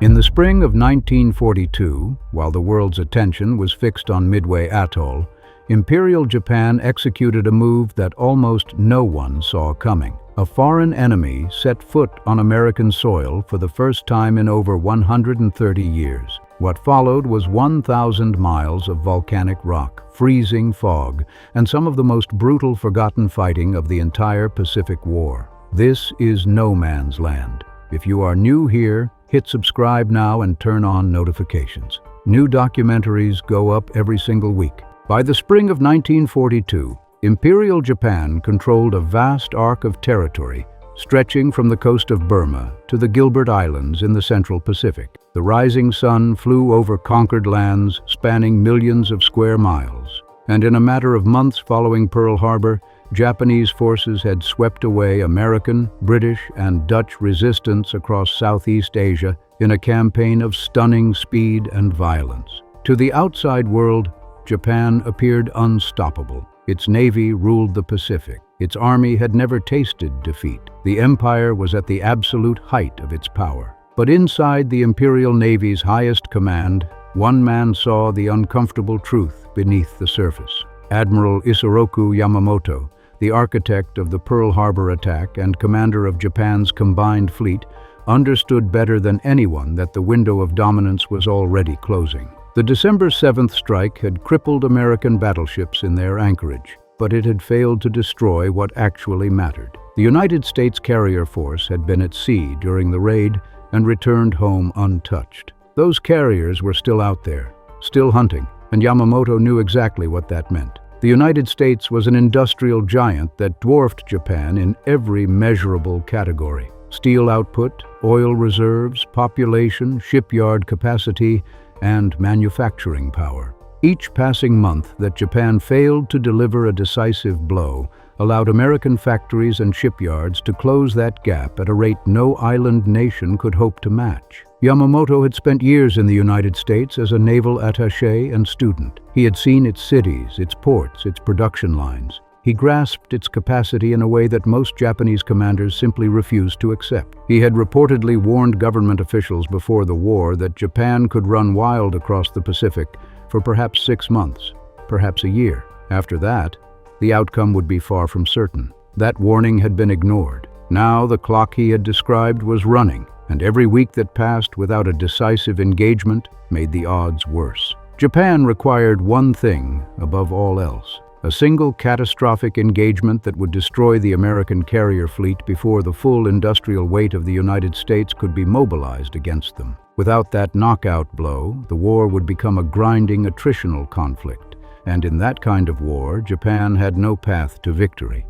In the spring of 1942, while the world's attention was fixed on Midway Atoll, Imperial Japan executed a move that almost no one saw coming. A foreign enemy set foot on American soil for the first time in over 130 years. What followed was 1,000 miles of volcanic rock, freezing fog, and some of the most brutal forgotten fighting of the entire Pacific War. This is no man's land. If you are new here, hit subscribe now and turn on notifications. New documentaries go up every single week. By the spring of 1942, Imperial Japan controlled a vast arc of territory stretching from the coast of Burma to the Gilbert Islands in the Central Pacific. The rising sun flew over conquered lands spanning millions of square miles, and in a matter of months following Pearl Harbor, Japanese forces had swept away American, British, and Dutch resistance across Southeast Asia in a campaign of stunning speed and violence. To the outside world, Japan appeared unstoppable. Its navy ruled the Pacific. Its army had never tasted defeat. The empire was at the absolute height of its power. But inside the Imperial Navy's highest command, one man saw the uncomfortable truth beneath the surface. Admiral Isoroku Yamamoto, the architect of the Pearl Harbor attack and commander of Japan's combined fleet, understood better than anyone that the window of dominance was already closing. The December 7th strike had crippled American battleships in their anchorage, but it had failed to destroy what actually mattered. The United States carrier force had been at sea during the raid and returned home untouched. Those carriers were still out there, still hunting, and Yamamoto knew exactly what that meant. The United States was an industrial giant that dwarfed Japan in every measurable category: steel output, oil reserves, population, shipyard capacity, and manufacturing power. Each passing month that Japan failed to deliver a decisive blow allowed American factories and shipyards to close that gap at a rate no island nation could hope to match. Yamamoto had spent years in the United States as a naval attaché and student. He had seen its cities, its ports, its production lines. He grasped its capacity in a way that most Japanese commanders simply refused to accept. He had reportedly warned government officials before the war that Japan could run wild across the Pacific for perhaps 6 months, perhaps a year. After that, the outcome would be far from certain. That warning had been ignored. Now the clock he had described was running, and every week that passed without a decisive engagement made the odds worse. Japan required one thing above all else: a single catastrophic engagement that would destroy the American carrier fleet before the full industrial weight of the United States could be mobilized against them. Without that knockout blow, the war would become a grinding attritional conflict, and in that kind of war, Japan had no path to victory.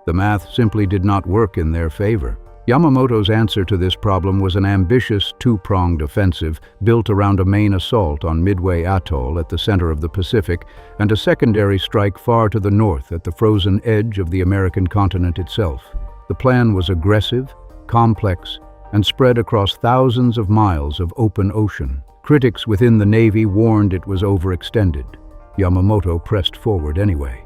The math simply did not work in their favor. Yamamoto's answer to this problem was an ambitious two-pronged offensive built around a main assault on Midway Atoll at the center of the Pacific and a secondary strike far to the north at the frozen edge of the American continent itself. The plan was aggressive, complex, and spread across thousands of miles of open ocean. Critics within the Navy warned it was overextended. Yamamoto pressed forward anyway.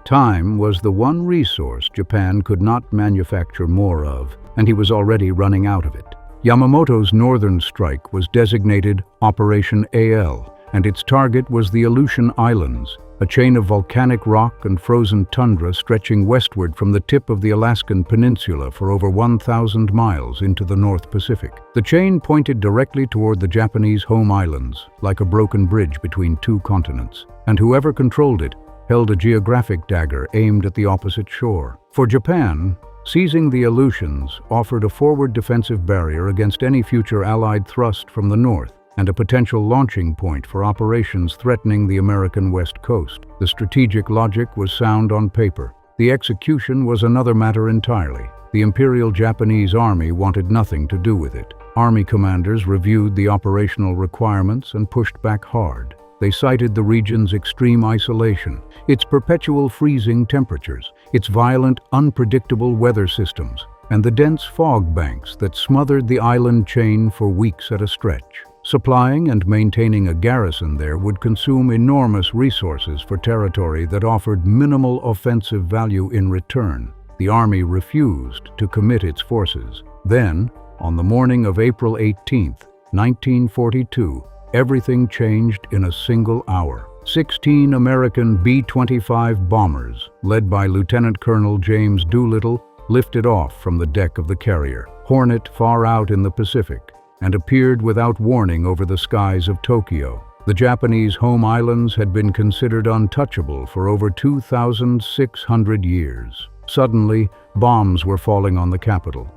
Time was the one resource Japan could not manufacture more of, and he was already running out of it. Yamamoto's northern strike was designated Operation AL, and its target was the Aleutian Islands, a chain of volcanic rock and frozen tundra stretching westward from the tip of the Alaskan Peninsula for over 1,000 miles into the North Pacific. The chain pointed directly toward the Japanese home islands, like a broken bridge between two continents, and whoever controlled it held a geographic dagger aimed at the opposite shore. For Japan, seizing the Aleutians offered a forward defensive barrier against any future Allied thrust from the north, and a potential launching point for operations threatening the American West Coast. The strategic logic was sound on paper. The execution was another matter entirely. The Imperial Japanese Army wanted nothing to do with it. Army commanders reviewed the operational requirements and pushed back hard. They cited the region's extreme isolation, its perpetual freezing temperatures, its violent, unpredictable weather systems, and the dense fog banks that smothered the island chain for weeks at a stretch. Supplying and maintaining a garrison there would consume enormous resources for territory that offered minimal offensive value in return. The army refused to commit its forces. Then, on the morning of April 18th, 1942, everything changed in a single hour. 16 American B-25 bombers, led by Lieutenant Colonel James Doolittle, lifted off from the deck of the carrier, Hornet far out in the Pacific, and appeared without warning over the skies of Tokyo. The Japanese home islands had been considered untouchable for over 2,600 years. Suddenly, bombs were falling on the capital.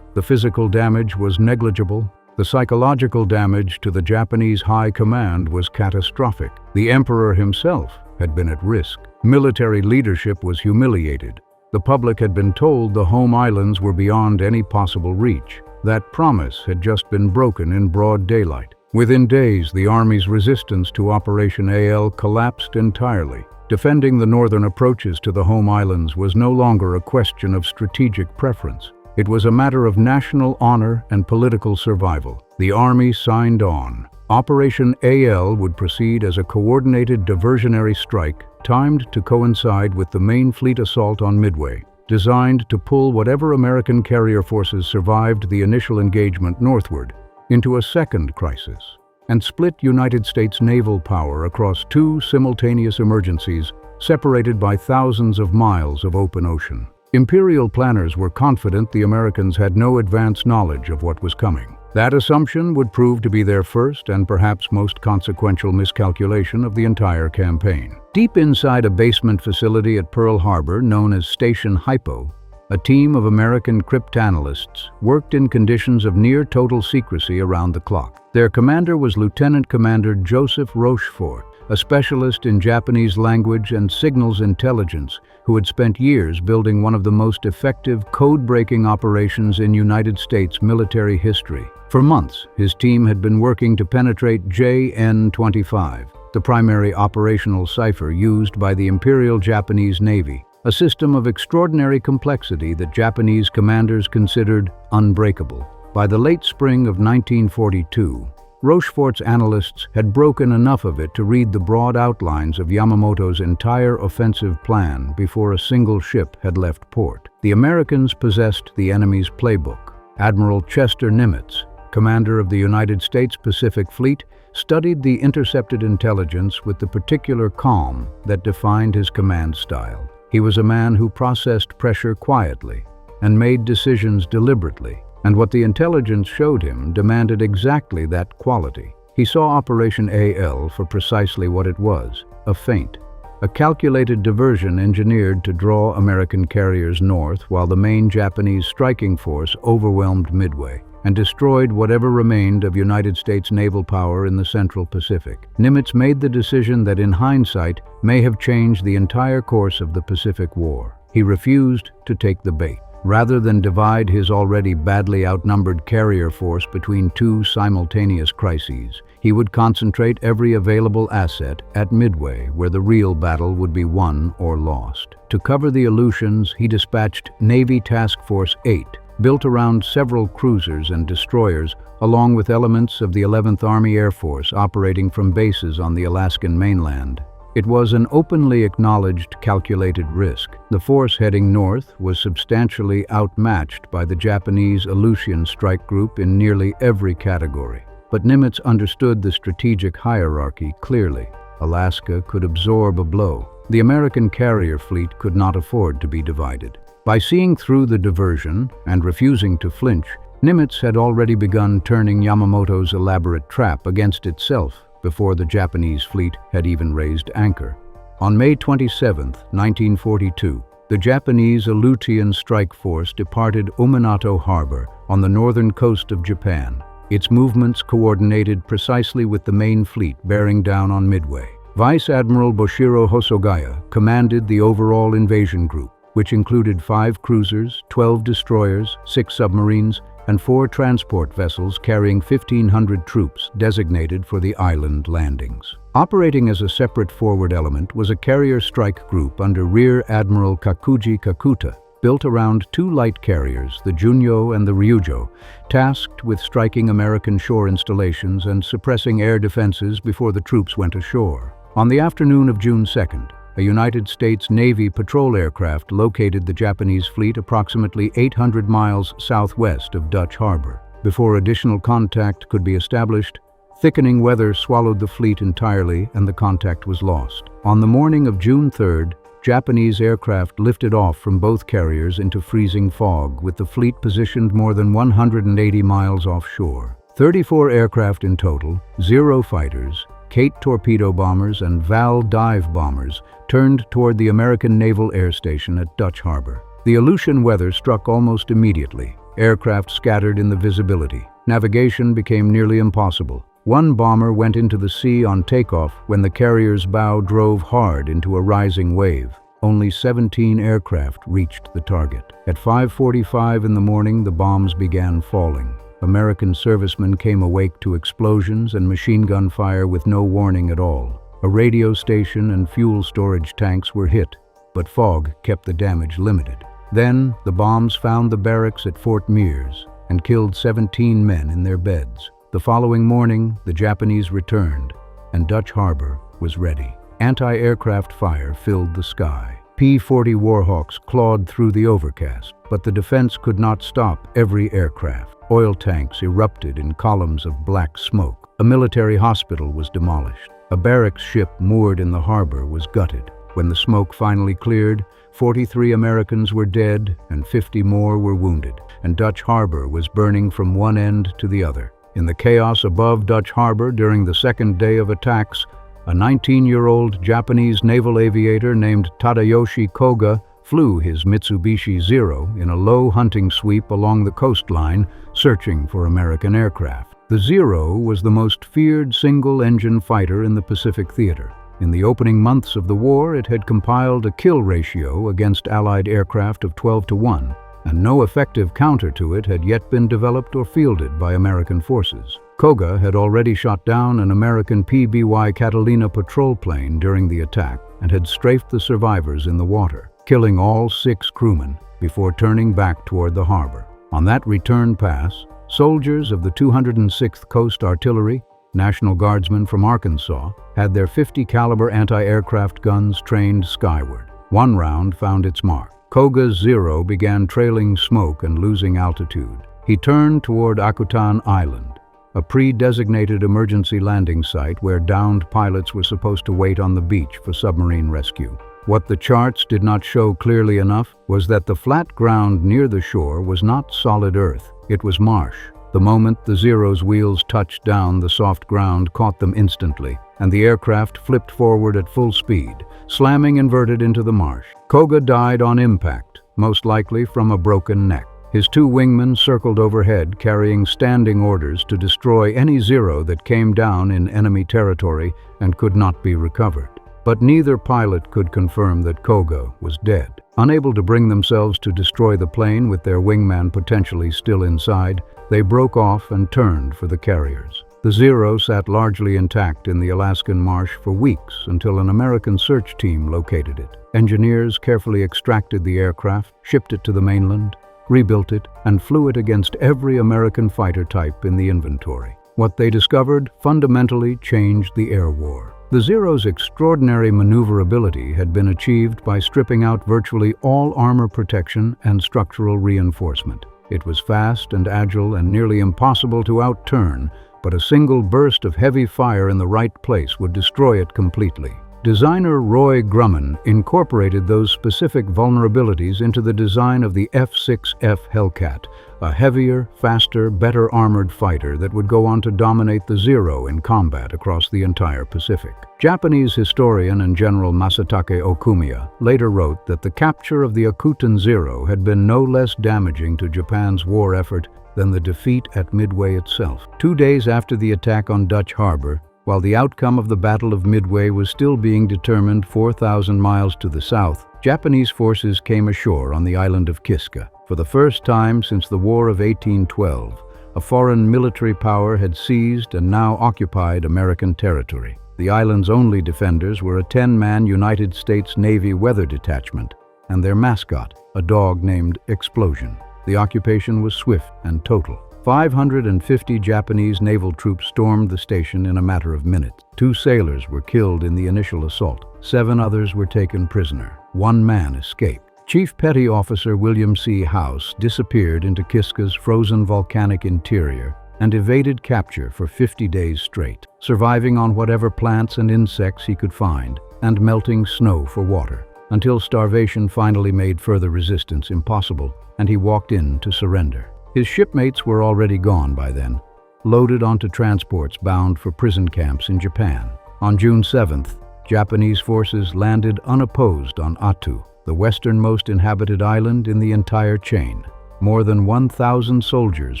The physical damage was negligible. The psychological damage to the Japanese high command was catastrophic. The emperor himself had been at risk. Military leadership was humiliated. The public had been told the home islands were beyond any possible reach. That promise had just been broken in broad daylight. Within days, the Army's resistance to Operation AL collapsed entirely. Defending the northern approaches to the home islands was no longer a question of strategic preference. It was a matter of national honor and political survival. The Army signed on. Operation AL would proceed as a coordinated diversionary strike timed to coincide with the main fleet assault on Midway, designed to pull whatever American carrier forces survived the initial engagement northward into a second crisis, and split United States naval power across two simultaneous emergencies separated by thousands of miles of open ocean. Imperial planners were confident the Americans had no advance knowledge of what was coming. That assumption would prove to be their first and perhaps most consequential miscalculation of the entire campaign. Deep inside a basement facility at Pearl Harbor known as Station Hypo, a team of American cryptanalysts worked in conditions of near-total secrecy around the clock. Their commander was Lieutenant Commander Joseph Rochefort, a specialist in Japanese language and signals intelligence who had spent years building one of the most effective code-breaking operations in United States military history. For months, his team had been working to penetrate JN-25, the primary operational cipher used by the Imperial Japanese Navy, a system of extraordinary complexity that Japanese commanders considered unbreakable. By the late spring of 1942, Rochefort's analysts had broken enough of it to read the broad outlines of Yamamoto's entire offensive plan before a single ship had left port. The Americans possessed the enemy's playbook. Admiral Chester Nimitz, commander of the United States Pacific Fleet, studied the intercepted intelligence with the particular calm that defined his command style. He was a man who processed pressure quietly and made decisions deliberately, and what the intelligence showed him demanded exactly that quality. He saw Operation AL for precisely what it was, a feint, a calculated diversion engineered to draw American carriers north while the main Japanese striking force overwhelmed Midway and destroyed whatever remained of United States naval power in the Central Pacific. Nimitz made the decision that in hindsight may have changed the entire course of the Pacific War. He refused to take the bait. Rather than divide his already badly outnumbered carrier force between two simultaneous crises, he would concentrate every available asset at Midway, where the real battle would be won or lost. To cover the Aleutians, he dispatched Navy Task Force 8, built around several cruisers and destroyers, along with elements of the 11th Army Air Force operating from bases on the Alaskan mainland. It was an openly acknowledged calculated risk. The force heading north was substantially outmatched by the Japanese Aleutian strike group in nearly every category. But Nimitz understood the strategic hierarchy clearly. Alaska could absorb a blow. The American carrier fleet could not afford to be divided. By seeing through the diversion and refusing to flinch, Nimitz had already begun turning Yamamoto's elaborate trap against itself before the Japanese fleet had even raised anchor. On May 27, 1942, the Japanese Aleutian strike force departed Uminato Harbor on the northern coast of Japan, its movements coordinated precisely with the main fleet bearing down on Midway. Vice Admiral Boshiro Hosogaya commanded the overall invasion group, which included 5 cruisers, 12 destroyers, 6 submarines, and 4 transport vessels carrying 1,500 troops designated for the island landings. Operating as a separate forward element was a carrier strike group under Rear Admiral Kakuji Kakuta, built around 2 light carriers, the Junyo and the Ryujo, tasked with striking American shore installations and suppressing air defenses before the troops went ashore. On the afternoon of June 2nd, a United States Navy patrol aircraft located the Japanese fleet approximately 800 miles southwest of Dutch Harbor. Before additional contact could be established, thickening weather swallowed the fleet entirely and the contact was lost. On the morning of June 3rd, Japanese aircraft lifted off from both carriers into freezing fog, with the fleet positioned more than 180 miles offshore. 34 aircraft in total, 0 fighters, Kate torpedo bombers and Val dive bombers turned toward the American Naval Air Station at Dutch Harbor. The Aleutian weather struck almost immediately. Aircraft scattered in the visibility. Navigation became nearly impossible. One bomber went into the sea on takeoff when the carrier's bow drove hard into a rising wave. Only 17 aircraft reached the target. At 5:45 in the morning, the bombs began falling. American servicemen came awake to explosions and machine gun fire with no warning at all. A radio station and fuel storage tanks were hit, but fog kept the damage limited. Then, the bombs found the barracks at Fort Mears and killed 17 men in their beds. The following morning, the Japanese returned, and Dutch Harbor was ready. Anti-aircraft fire filled the sky. P-40 Warhawks clawed through the overcast, but the defense could not stop every aircraft. Oil tanks erupted in columns of black smoke. A military hospital was demolished. A barracks ship moored in the harbor was gutted. When the smoke finally cleared, 43 Americans were dead and 50 more were wounded, and Dutch Harbor was burning from one end to the other. In the chaos above Dutch Harbor during the second day of attacks, a 19-year-old Japanese naval aviator named Tadayoshi Koga flew his Mitsubishi Zero in a low hunting sweep along the coastline, searching for American aircraft. The Zero was the most feared single-engine fighter in the Pacific theater. In the opening months of the war, it had compiled a kill ratio against Allied aircraft of 12-1, and no effective counter to it had yet been developed or fielded by American forces. Koga had already shot down an American PBY Catalina patrol plane during the attack and had strafed the survivors in the water, killing all 6 crewmen before turning back toward the harbor. On that return pass, soldiers of the 206th Coast Artillery, National Guardsmen from Arkansas, had their .50 caliber anti-aircraft guns trained skyward. One round found its mark. Koga's Zero began trailing smoke and losing altitude. He turned toward Akutan Island, a pre-designated emergency landing site where downed pilots were supposed to wait on the beach for submarine rescue. What the charts did not show clearly enough was that the flat ground near the shore was not solid earth, it was marsh. The moment the Zero's wheels touched down, the soft ground caught them instantly, and the aircraft flipped forward at full speed, slamming inverted into the marsh. Koga died on impact, most likely from a broken neck. His 2 wingmen circled overhead, carrying standing orders to destroy any Zero that came down in enemy territory and could not be recovered. But neither pilot could confirm that Koga was dead. Unable to bring themselves to destroy the plane with their wingman potentially still inside, they broke off and turned for the carriers. The Zero sat largely intact in the Alaskan marsh for weeks until an American search team located it. Engineers carefully extracted the aircraft, shipped it to the mainland, rebuilt it, and flew it against every American fighter type in the inventory. What they discovered fundamentally changed the air war. The Zero's extraordinary maneuverability had been achieved by stripping out virtually all armor protection and structural reinforcement. It was fast and agile and nearly impossible to outturn, but a single burst of heavy fire in the right place would destroy it completely. Designer Roy Grumman incorporated those specific vulnerabilities into the design of the F-6F Hellcat, a heavier, faster, better armored fighter that would go on to dominate the Zero in combat across the entire Pacific. Japanese historian and General Masatake Okumiya later wrote that the capture of the Akutan Zero had been no less damaging to Japan's war effort than the defeat at Midway itself. 2 days after the attack on Dutch Harbor, while the outcome of the Battle of Midway was still being determined 4,000 miles to the south, Japanese forces came ashore on the island of Kiska. For the first time since the War of 1812, a foreign military power had seized and now occupied American territory. The island's only defenders were a 10-man United States Navy weather detachment and their mascot, a dog named Explosion. The occupation was swift and total. 550 Japanese naval troops stormed the station in a matter of minutes. 2 sailors were killed in the initial assault. 7 others were taken prisoner. 1 man escaped. Chief Petty Officer William C. House disappeared into Kiska's frozen volcanic interior and evaded capture for 50 days straight, surviving on whatever plants and insects he could find and melting snow for water, until starvation finally made further resistance impossible and he walked in to surrender. His shipmates were already gone by then, loaded onto transports bound for prison camps in Japan. On June 7th, Japanese forces landed unopposed on Attu, the westernmost inhabited island in the entire chain. More than 1,000 soldiers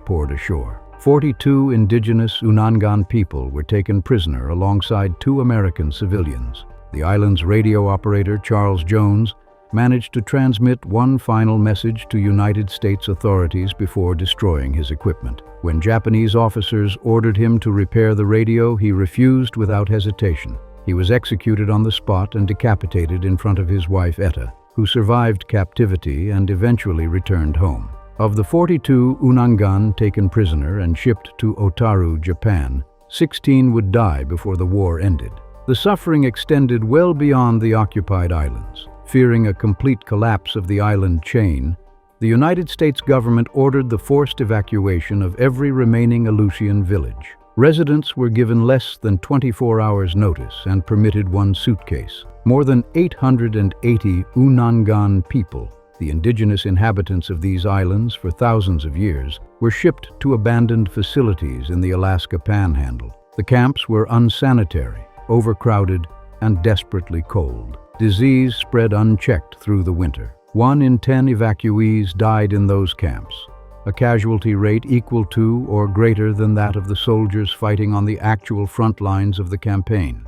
poured ashore. 42 indigenous Unangan people were taken prisoner alongside 2 American civilians. The island's radio operator, Charles Jones, managed to transmit one final message to United States authorities before destroying his equipment. When Japanese officers ordered him to repair the radio, he refused without hesitation. He was executed on the spot and decapitated in front of his wife Etta, who survived captivity and eventually returned home. Of the 42 Unangan taken prisoner and shipped to Otaru, Japan, 16 would die before the war ended. The suffering extended well beyond the occupied islands. Fearing a complete collapse of the island chain, the United States government ordered the forced evacuation of every remaining Aleutian village. Residents were given less than 24 hours' notice and permitted one suitcase. More than 880 Unangan people, the indigenous inhabitants of these islands for thousands of years, were shipped to abandoned facilities in the Alaska Panhandle. The camps were unsanitary, overcrowded, and desperately cold. Disease spread unchecked through the winter. 1 in 10 evacuees died in those camps, a casualty rate equal to or greater than that of the soldiers fighting on the actual front lines of the campaign.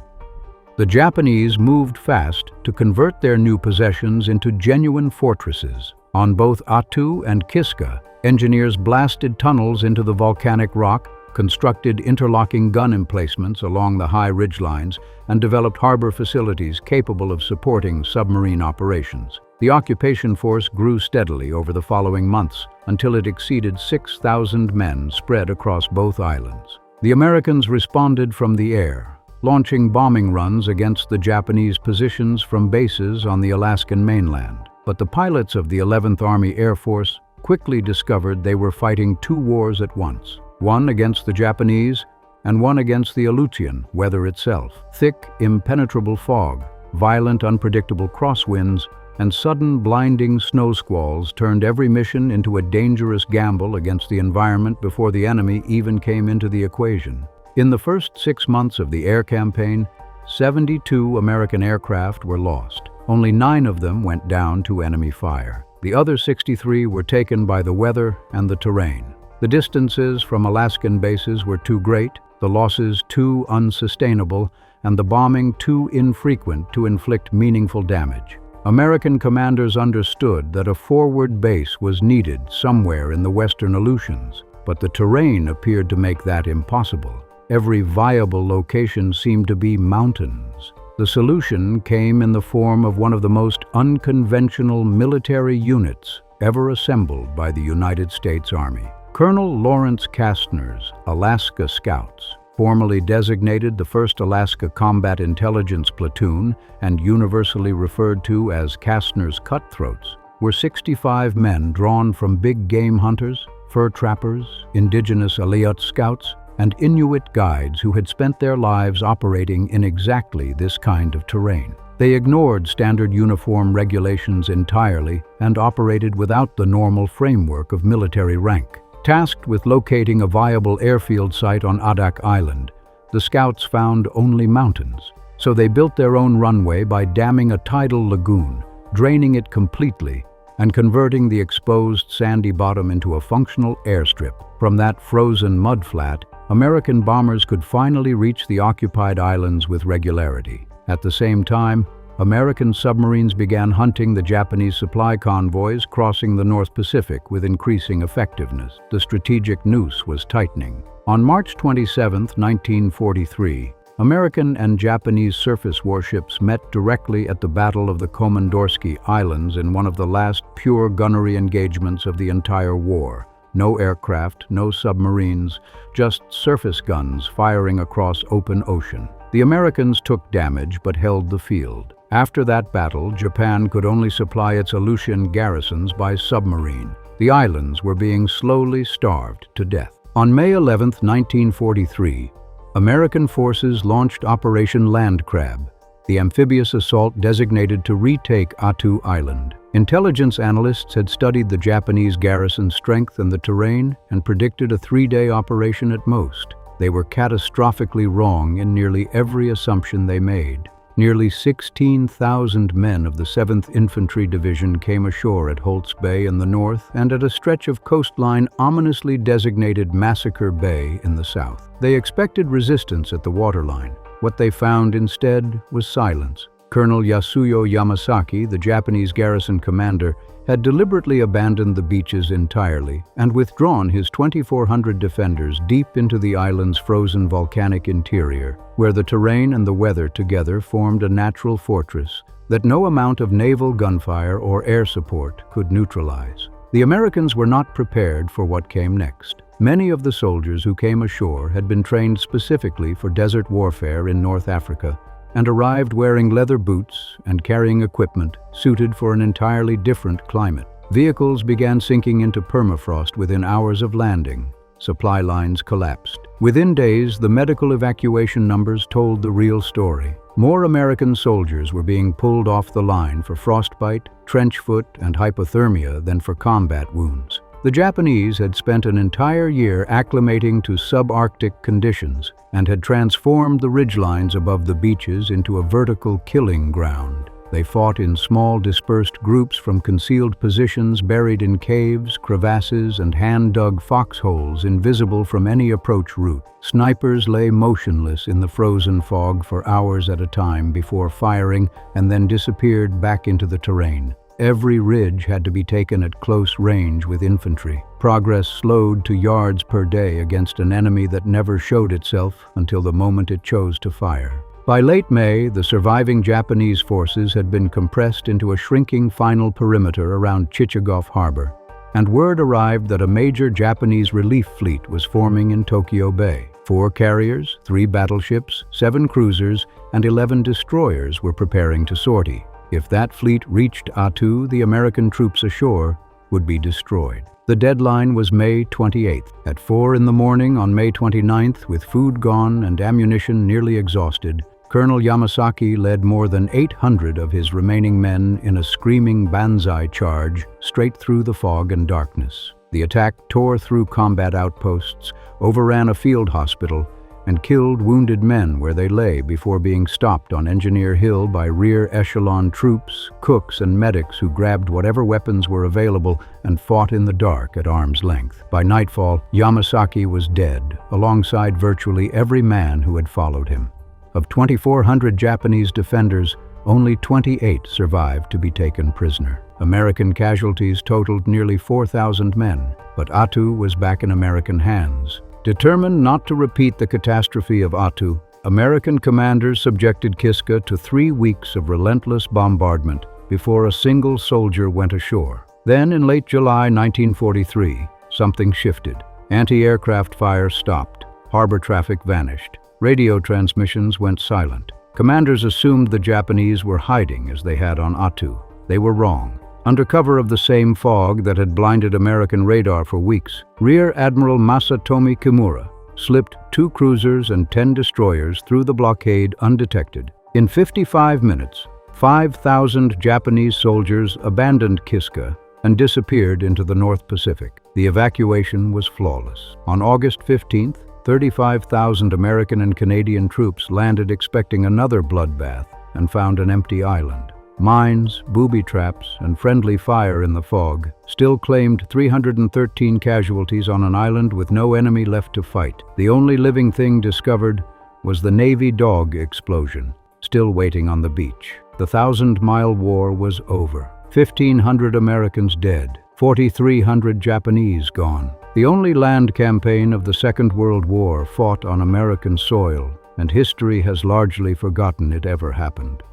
The Japanese moved fast to convert their new possessions into genuine fortresses. On both Attu and Kiska, engineers blasted tunnels into the volcanic rock, constructed interlocking gun emplacements along the high ridgelines, and developed harbor facilities capable of supporting submarine operations. The occupation force grew steadily over the following months until it exceeded 6,000 men spread across both islands. The Americans responded from the air, launching bombing runs against the Japanese positions from bases on the Alaskan mainland. But the pilots of the 11th Army Air Force quickly discovered they were fighting 2 wars at once. One against the Japanese, and one against the Aleutian weather itself. Thick, impenetrable fog, violent, unpredictable crosswinds, and sudden, blinding snow squalls turned every mission into a dangerous gamble against the environment before the enemy even came into the equation. In the first 6 months of the air campaign, 72 American aircraft were lost. Only 9 of them went down to enemy fire. The other 63 were taken by the weather and the terrain. The distances from Alaskan bases were too great, the losses too unsustainable, and the bombing too infrequent to inflict meaningful damage. American commanders understood that a forward base was needed somewhere in the western Aleutians, but the terrain appeared to make that impossible. Every viable location seemed to be mountains. The solution came in the form of one of the most unconventional military units ever assembled by the United States Army. Colonel Lawrence Kastner's Alaska Scouts, formally designated the 1st Alaska Combat Intelligence Platoon and universally referred to as Kastner's Cutthroats, were 65 men drawn from big game hunters, fur trappers, indigenous Aleut scouts, and Inuit guides who had spent their lives operating in exactly this kind of terrain. They ignored standard uniform regulations entirely and operated without the normal framework of military rank. Tasked with locating a viable airfield site on Adak Island, the scouts found only mountains. So they built their own runway by damming a tidal lagoon, draining it completely, and converting the exposed sandy bottom into a functional airstrip. From that frozen mudflat, American bombers could finally reach the occupied islands with regularity. At the same time, American submarines began hunting the Japanese supply convoys crossing the North Pacific with increasing effectiveness. The strategic noose was tightening. On March 27, 1943, American and Japanese surface warships met directly at the Battle of the Komandorsky Islands in one of the last pure gunnery engagements of the entire war. No aircraft, no submarines, just surface guns firing across open ocean. The Americans took damage but held the field. After that battle, Japan could only supply its Aleutian garrisons by submarine. The islands were being slowly starved to death. On May 11, 1943, American forces launched Operation Land Crab, the amphibious assault designated to retake Attu Island. Intelligence analysts had studied the Japanese garrison's strength and the terrain and predicted a 3-day operation at most. They were catastrophically wrong in nearly every assumption they made. Nearly 16,000 men of the 7th Infantry Division came ashore at Holtz Bay in the north and at a stretch of coastline ominously designated Massacre Bay in the south. They expected resistance at the waterline. What they found instead was silence. Colonel Yasuyo Yamasaki, the Japanese garrison commander, had deliberately abandoned the beaches entirely and withdrawn his 2,400 defenders deep into the island's frozen volcanic interior, where the terrain and the weather together formed a natural fortress that no amount of naval gunfire or air support could neutralize. The Americans were not prepared for what came next. Many of the soldiers who came ashore had been trained specifically for desert warfare in North Africa and arrived wearing leather boots and carrying equipment suited for an entirely different climate. Vehicles began sinking into permafrost within hours of landing. Supply lines collapsed. Within days, the medical evacuation numbers told the real story. More American soldiers were being pulled off the line for frostbite, trench foot, and hypothermia than for combat wounds. The Japanese had spent an entire year acclimating to subarctic conditions and had transformed the ridgelines above the beaches into a vertical killing ground. They fought in small dispersed groups from concealed positions buried in caves, crevasses, and hand-dug foxholes invisible from any approach route. Snipers lay motionless in the frozen fog for hours at a time before firing and then disappeared back into the terrain. Every ridge had to be taken at close range with infantry. Progress slowed to yards per day against an enemy that never showed itself until the moment it chose to fire. By late May, the surviving Japanese forces had been compressed into a shrinking final perimeter around Chichagof Harbor, and word arrived that a major Japanese relief fleet was forming in Tokyo Bay. 4 carriers, 3 battleships, 7 cruisers, and 11 destroyers were preparing to sortie. If that fleet reached Attu, the American troops ashore would be destroyed. The deadline was May 28th. At 4 in the morning on May 29th, with food gone and ammunition nearly exhausted, Colonel Yamasaki led more than 800 of his remaining men in a screaming banzai charge straight through the fog and darkness. The attack tore through combat outposts, overran a field hospital, and killed wounded men where they lay before being stopped on Engineer Hill by rear echelon troops, cooks, and medics who grabbed whatever weapons were available and fought in the dark at arm's length. By nightfall, Yamasaki was dead, alongside virtually every man who had followed him. Of 2,400 Japanese defenders, only 28 survived to be taken prisoner. American casualties totaled nearly 4,000 men, but Attu was back in American hands. Determined not to repeat the catastrophe of Attu, American commanders subjected Kiska to 3 weeks of relentless bombardment before a single soldier went ashore. Then, in late July 1943, something shifted. Anti-aircraft fire stopped. Harbor traffic vanished. Radio transmissions went silent. Commanders assumed the Japanese were hiding as they had on Attu. They were wrong. Under cover of the same fog that had blinded American radar for weeks, Rear Admiral Masatomi Kimura slipped 2 cruisers and 10 destroyers through the blockade undetected. In 55 minutes, 5,000 Japanese soldiers abandoned Kiska and disappeared into the North Pacific. The evacuation was flawless. On August 15th, 35,000 American and Canadian troops landed expecting another bloodbath and found an empty island. Mines, booby traps, and friendly fire in the fog still claimed 313 casualties on an island with no enemy left to fight. The only living thing discovered was the Navy dog explosion, still waiting on the beach. The 1,000-mile war was over. 1,500 Americans dead, 4,300 Japanese gone. The only land campaign of the Second World War fought on American soil, and history has largely forgotten it ever happened.